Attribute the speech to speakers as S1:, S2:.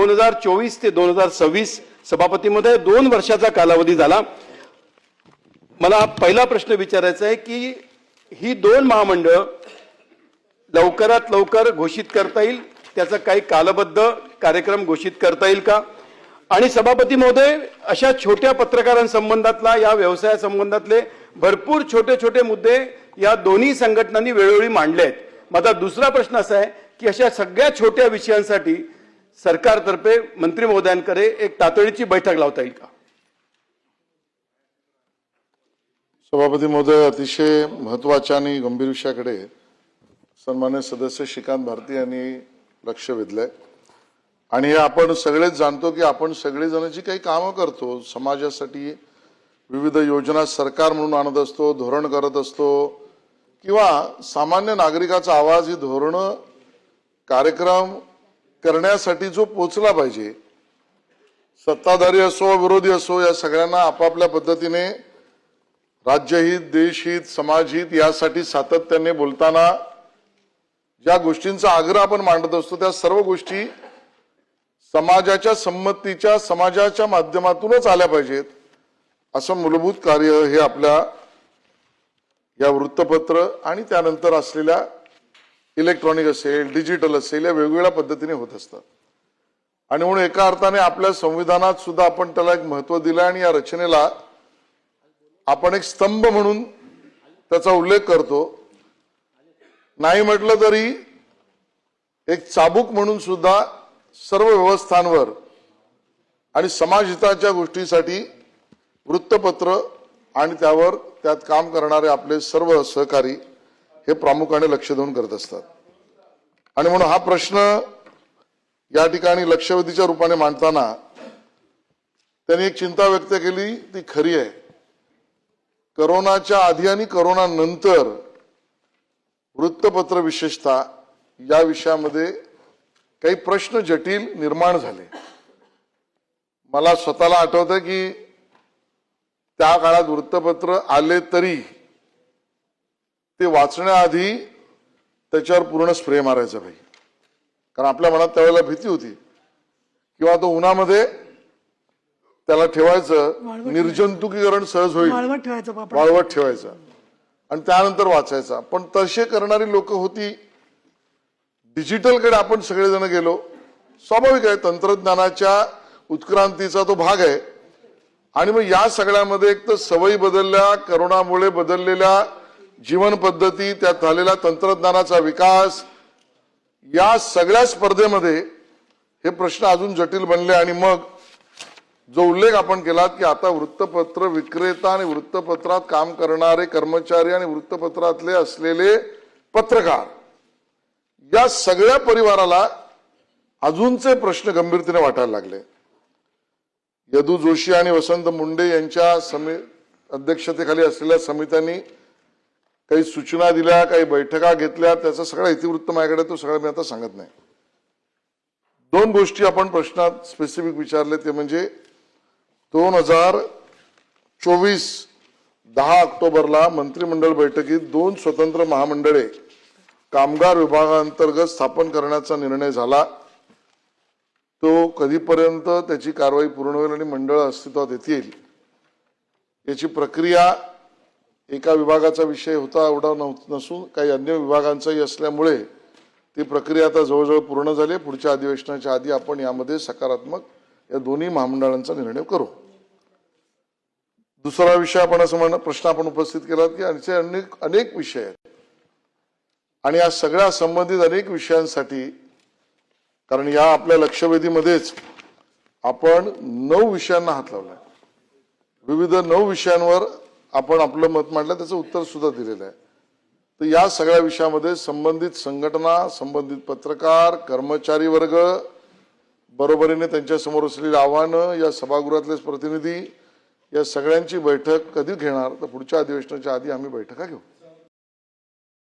S1: 2024 ते 2026 सभापती महोदय 2 वर्षाचा कालावधी झाला। मला पहिला प्रश्न विचारायचा आहे की ही 2 महामंडळ लवकरात लवकर घोषित करता येईल, त्याचा काही कालबद्ध कार्यक्रम घोषित करता येईल का? आणि सभापती महोदय, अशा छोट्या पत्रकारांसंबंधातला या व्यवसायासंबंधातले भरपूर छोटे छोटे मुद्दे या दोन्ही संघटनांनी वेळोवेळी मांडले आहेत। माझा दुसरा प्रश्न असा आहे की अशा सगळ्या छोट्या विषयांसाठी सरकारतर्फे मंत्री महोदयांकडे एक तातडीची बैठक लावता येईल का?
S2: सभापती महोदय, अतिशय महत्त्वाच्या आणि गंभीर विषयाकडे सन्मान्य सदस्य श्रीकांत भारती यांनी लक्ष वेधलंय। आणि हे आपण सगळेच जाणतो की आपण सगळेजण जी काही कामं करतो समाजासाठी, विविध योजना सरकार म्हणून आणत असतो, धोरण करत असतो, किंवा सामान्य नागरिकाचा आवाज ही धोरणं कार्यक्रम करण्यासाठी जो पोचला पाहिजे, सत्ताधारी असो विरोधी असो, या सगळ्यांना आपापल्या पद्धतीने राज्यहित, देशहित, समाजहित यासाठी सातत्याने बोलताना ज्या गोष्टींचा आग्रह आपण मांडत असतो त्या सर्व गोष्टी समाजाच्या संमतीच्या, समाजाच्या माध्यमातूनच आल्या पाहिजेत, असं मूलभूत कार्य हे आपल्या या वृत्तपत्र आणि त्यानंतर असलेल्या इलेक्ट्रॉनिक असेल, डिजिटल असेल, या वेगवेगळ्या पद्धतीने होत असतात। आणि म्हणून एका अर्थाने आपल्या संविधानात सुद्धा आपण त्याला एक महत्त्व दिलं आणि या रचनेला आपण एक स्तंभ म्हणून त्याचा उल्लेख करतो। नाही म्हटलं तरी एक चाबूक म्हणून सुद्धा सर्व व्यवस्थांवर आणि समाजहिताच्या गोष्टीसाठी वृत्तपत्र आणि त्यात काम करणारे आपले सर्व सहकारी हे प्रामुख्याने लक्ष देऊन करत असतात। आणि म्हणून हा प्रश्न या ठिकाणी लक्षवेधीच्या रूपाने मांडताना त्यांनी एक चिंता व्यक्त केली, ती खरी आहे। कोरोनाच्या आधी आणि कोरोना नंतर वृत्तपत्र विशेषतः या विषयामध्ये काही प्रश्न जटिल निर्माण झाले। मला स्वतःला आठवतं की त्या काळात वृत्तपत्र आले तरी ते वाचण्याआधी त्याच्यावर पूर्ण स्प्रे मारायचा भाई, कारण आपल्या मनात त्यावेळेला भीती होती, किंवा तो उन्हामध्ये त्याला ठेवायचं, निर्जंतुकीकरण सहज होईल, वाळवट ठेवायचं आणि त्यानंतर वाचायचा। पण तसे करणारी लोक होती। डिजिटलकडे आपण सगळेजण गेलो, स्वाभाविक आहे, तंत्रज्ञानाच्या उत्क्रांतीचा तो भाग आहे। आणि मग या सगळ्यामध्ये एक तर सवयी बदलल्या, करोनामुळे बदललेल्या जीवन पद्धती, त्यात झालेला तंत्रज्ञानाचा विकास, या सगळ्या स्पर्धेमध्ये हे प्रश्न अजून जटिल बनले। आणि मग जो उल्लेख आपण केला की आता वृत्तपत्र विक्रेता आणि वृत्तपत्रात काम करणारे कर्मचारी आणि वृत्तपत्रातले असलेले पत्रकार, या सगळ्या परिवाराला अजूनचे प्रश्न गंभीरतेने वाटायला लागले। यदू जोशी आणि वसंत मुंडे यांच्या अध्यक्षतेखाली असलेल्या समित्यांनी काही सूचना दिल्या, काही बैठका घेतल्या, त्याचा सगळा इतिवृत्त माझ्याकडे, तो सगळं मी आता सांगत नाही। 2 गोष्टी आपण प्रश्नात स्पेसिफिक विचारले, ते म्हणजे 2024 10 ऑक्टोबरला मंत्रिमंडळ बैठकीत 2 स्वतंत्र महामंडळे कामगार विभागांतर्गत स्थापन करण्याचा निर्णय झाला। तो कधीपर्यंत त्याची कारवाई पूर्ण होईल आणि मंडळ अस्तित्वात येतील याची प्रक्रिया, एका विभागाचा विषय होता एवढा नसून काही अन्य विभागांचाही असल्यामुळे ती प्रक्रिया आता जवळजवळ पूर्ण झाली आहे। पुढच्या अधिवेशनाच्या आधी आपण यामध्ये सकारात्मक या दोन्ही महामंडळांचा निर्णय करू। दुसरा विषय आपण असं प्रश्न आपण उपस्थित केला की असे अनेक विषय आहेत आणि या सगळ्या संबंधित अनेक विषयांसाठी, कारण या आपल्या लक्षवेधीमध्येच आपण 9 विषयांना हात लावलाय, विविध 9 विषयांवर आपण आपलं मत मांडलं, त्याचं उत्तर सुद्धा दिलेलं आहे। तर या सगळ्या विषयामध्ये संबंधित संघटना, संबंधित पत्रकार, कर्मचारी वर्ग, बरोबरीने त्यांच्या समोर असलेली आव्हानं, या सभागृहातले प्रतिनिधी, या सगळ्यांची बैठक कधी घेणार, तर पुढच्या अधिवेशनाच्या आधी आम्ही बैठका घेऊ।